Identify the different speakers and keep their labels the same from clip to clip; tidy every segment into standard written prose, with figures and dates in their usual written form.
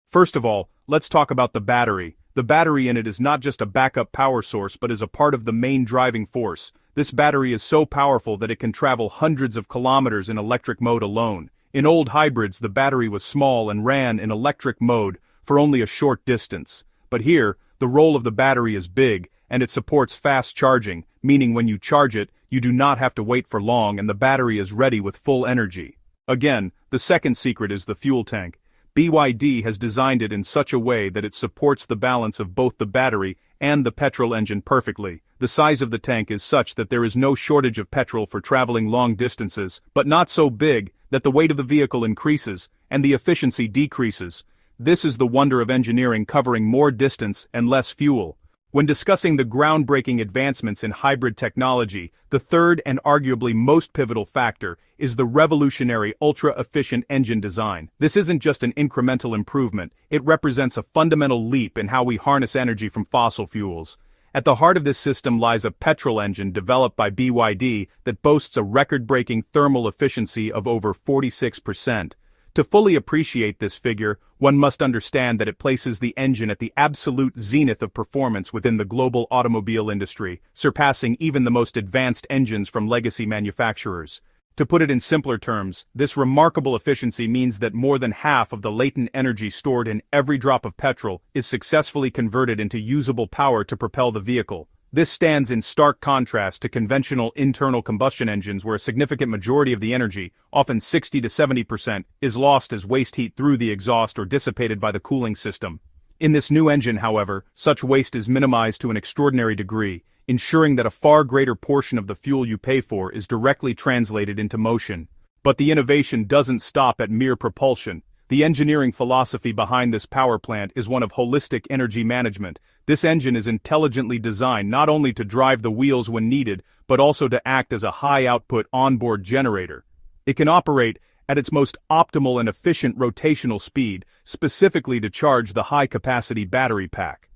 Speaker 1: First of all, let's talk about the battery. The battery in it is not just a backup power source but is a part of the main driving force. This battery is so powerful that it can travel hundreds of kilometers in electric mode alone. In old hybrids, the battery was small and ran in electric mode for only a short distance. But here, the role of the battery is big, and it supports fast charging, meaning when you charge it, you do not have to wait for long and the battery is ready with full energy. Again, the second secret is the fuel tank. BYD has designed it in such a way that it supports the balance of both the battery and the petrol engine perfectly. The size of the tank is such that there is no shortage of petrol for traveling long distances, but not so big that the weight of the vehicle increases and the efficiency decreases. This is the wonder of engineering, covering more distance and less fuel. When discussing the groundbreaking advancements in hybrid technology, the third and arguably most pivotal factor is the revolutionary ultra-efficient engine design. This isn't just an incremental improvement, it represents a fundamental leap in how we harness energy from fossil fuels. At the heart of this system lies a petrol engine developed by BYD that boasts a record-breaking thermal efficiency of over 46%. To fully appreciate this figure, one must understand that it places the engine at the absolute zenith of performance within the global automobile industry, surpassing even the most advanced engines from legacy manufacturers. To put it in simpler terms, this remarkable efficiency means that more than half of the latent energy stored in every drop of petrol is successfully converted into usable power to propel the vehicle. This stands in stark contrast to conventional internal combustion engines where a significant majority of the energy, often 60 to 70%, is lost as waste heat through the exhaust or dissipated by the cooling system. In this new engine, however, such waste is minimized to an extraordinary degree, ensuring that a far greater portion of the fuel you pay for is directly translated into motion. But the innovation doesn't stop at mere propulsion. The engineering philosophy behind this power plant is one of holistic energy management. This engine is intelligently designed not only to drive the wheels when needed, but also to act as a high-output onboard generator. It can operate at its most optimal and efficient rotational speed, specifically to charge the high-capacity battery pack.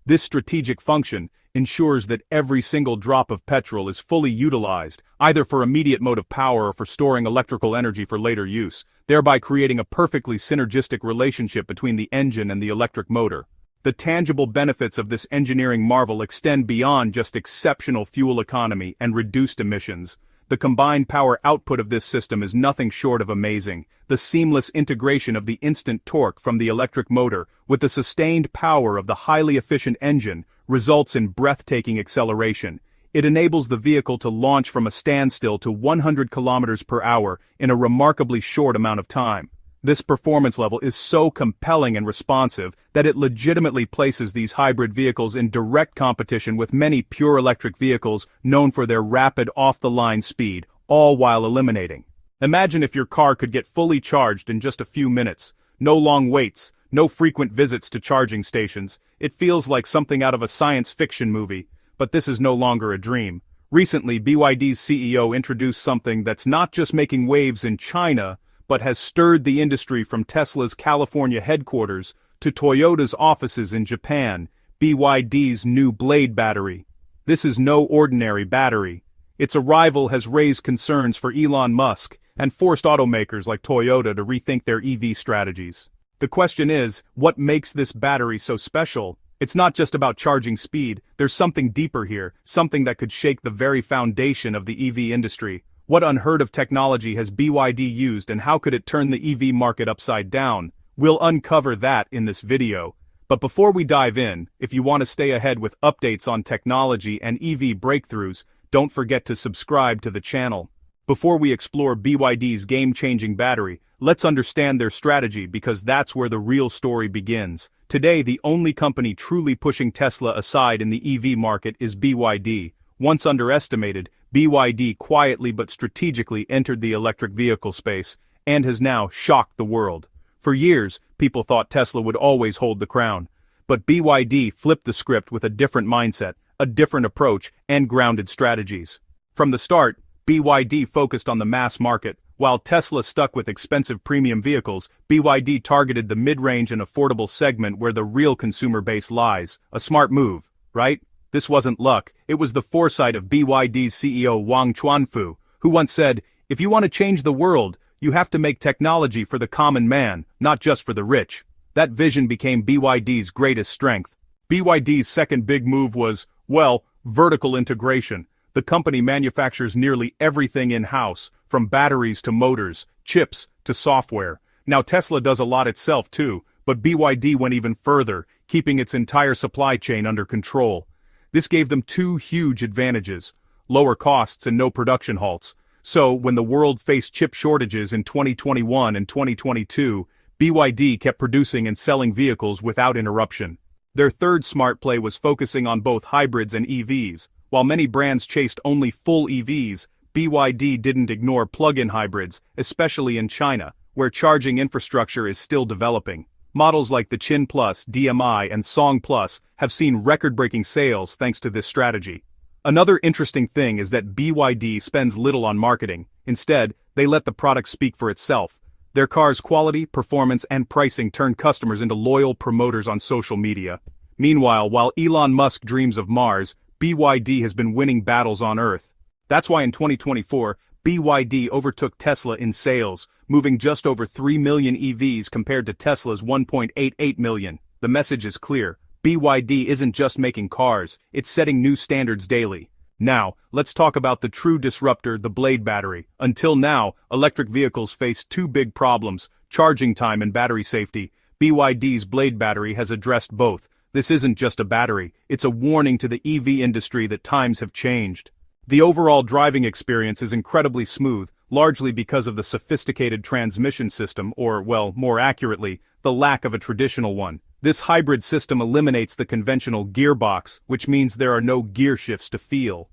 Speaker 1: This strategic function ensures that every single drop of petrol is fully utilized, either for immediate motive power or for storing electrical energy for later use, thereby creating a perfectly synergistic relationship between the engine and the electric motor. The tangible benefits of this engineering marvel extend beyond just exceptional fuel economy and reduced emissions. The combined power output of this system is nothing short of amazing. The seamless integration of the instant torque from the electric motor with the sustained power of the highly efficient engine results in breathtaking acceleration. It enables the vehicle to launch from a standstill to 100 kilometers per hour in a remarkably short amount of time. This performance level is so compelling and responsive that it legitimately places these hybrid vehicles in direct competition with many pure electric vehicles known for their rapid off-the-line speed, all while eliminating. Imagine if your car could get fully charged in just a few minutes. No long waits, no frequent visits to charging stations. It feels like something out of a science fiction movie, but this is no longer a dream. Recently, BYD's CEO introduced something that's not just making waves in China, but has stirred the industry from Tesla's California headquarters to Toyota's offices in Japan, BYD's new Blade battery. This is no ordinary battery. Its arrival has raised concerns for Elon Musk and forced automakers like Toyota to rethink their EV strategies. The question is, what makes this battery so special? It's not just about charging speed, there's something deeper here, something that could shake the very foundation of the EV industry. What unheard of technology has BYD used and how could it turn the EV market upside down? We'll uncover that in this video. But before we dive in, if you want to stay ahead with updates on technology and EV breakthroughs, don't forget to subscribe to the channel. Before we explore BYD's game-changing battery, let's understand their strategy because that's where the real story begins. Today, the only company truly pushing Tesla aside in the EV market is BYD. Once underestimated, BYD quietly but strategically entered the electric vehicle space and has now shocked the world. For years, people thought Tesla would always hold the crown. But BYD flipped the script with a different mindset, a different approach, and grounded strategies. From the start, BYD focused on the mass market. While Tesla stuck with expensive premium vehicles, BYD targeted the mid-range and affordable segment where the real consumer base lies. A smart move, right? This wasn't luck, it was the foresight of BYD's CEO Wang Chuanfu, who once said, "If you want to change the world, you have to make technology for the common man, not just for the rich." That vision became BYD's greatest strength. BYD's second big move was, well, vertical integration. The company manufactures nearly everything in-house, from batteries to motors, chips to software. Now Tesla does a lot itself too, but BYD went even further, keeping its entire supply chain under control. This gave them two huge advantages: lower costs and no production halts. So, when the world faced chip shortages in 2021 and 2022, BYD kept producing and selling vehicles without interruption. Their third smart play was focusing on both hybrids and EVs. While many brands chased only full EVs, BYD didn't ignore plug-in hybrids, especially in China, where charging infrastructure is still developing. Models like the Qin Plus, DMI, and Song Plus have seen record-breaking sales thanks to this strategy. Another interesting thing is that BYD spends little on marketing. Instead, they let the product speak for itself. Their car's quality, performance, and pricing turn customers into loyal promoters on social media. Meanwhile, while Elon Musk dreams of Mars, BYD has been winning battles on Earth. That's why in 2024, BYD overtook Tesla in sales, moving just over 3 million EVs compared to Tesla's 1.88 million. The message is clear. BYD isn't just making cars, it's setting new standards daily. Now, let's talk about the true disruptor, the Blade battery. Until now, electric vehicles faced two big problems: charging time and battery safety. BYD's Blade battery has addressed both. This isn't just a battery, it's a warning to the EV industry that times have changed. The overall driving experience is incredibly smooth, largely because of the sophisticated transmission system, or, well, more accurately, the lack of a traditional one. This hybrid system eliminates the conventional gearbox, which means there are no gear shifts to feel.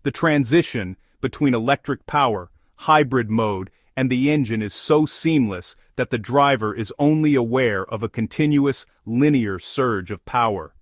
Speaker 1: The transition between electric power, hybrid mode, and the engine is so seamless that the driver is only aware of a continuous, linear surge of power.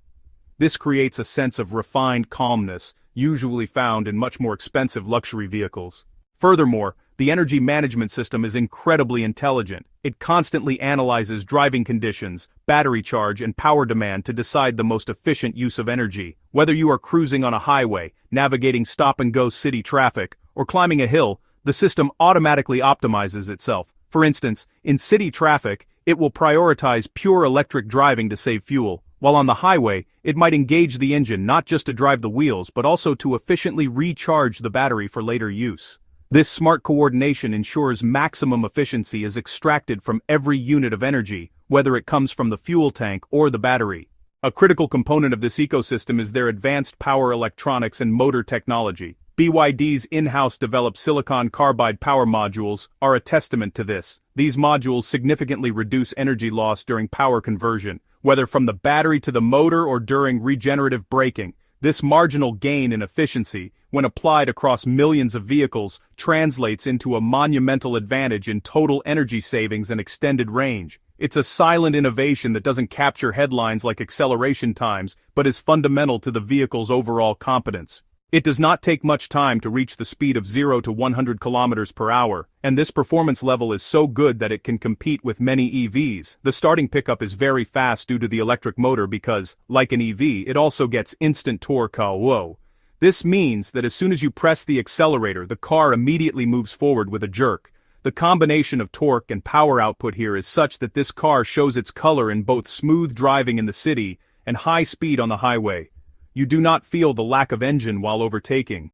Speaker 1: This creates a sense of refined calmness, usually found in much more expensive luxury vehicles. Furthermore, the energy management system is incredibly intelligent. It constantly analyzes driving conditions, battery charge, and power demand to decide the most efficient use of energy. Whether you are cruising on a highway, navigating stop-and-go city traffic, or climbing a hill, the system automatically optimizes itself. For instance, in city traffic, it will prioritize pure electric driving to save fuel, while on the highway, it might engage the engine not just to drive the wheels but also to efficiently recharge the battery for later use. This smart coordination ensures maximum efficiency is extracted from every unit of energy, whether it comes from the fuel tank or the battery. A critical component of this ecosystem is their advanced power electronics and motor technology. BYD's in-house developed silicon carbide power modules are a testament to this. These modules significantly reduce energy loss during power conversion, whether from the battery to the motor or during regenerative braking. This marginal gain in efficiency, when applied across millions of vehicles, translates into a monumental advantage in total energy savings and extended range. It's a silent innovation that doesn't capture headlines like acceleration times, but is fundamental to the vehicle's overall competence. It does not take much time to reach the speed of 0 to 100 kilometers per hour, and this performance level is so good that it can compete with many EVs. The starting pickup is very fast due to the electric motor because, like an EV, it also gets instant torque. Whoa. This means that as soon as you press the accelerator, the car immediately moves forward with a jerk. The combination of torque and power output here is such that this car shows its color in both smooth driving in the city and high speed on the highway. You do not feel the lack of engine while overtaking.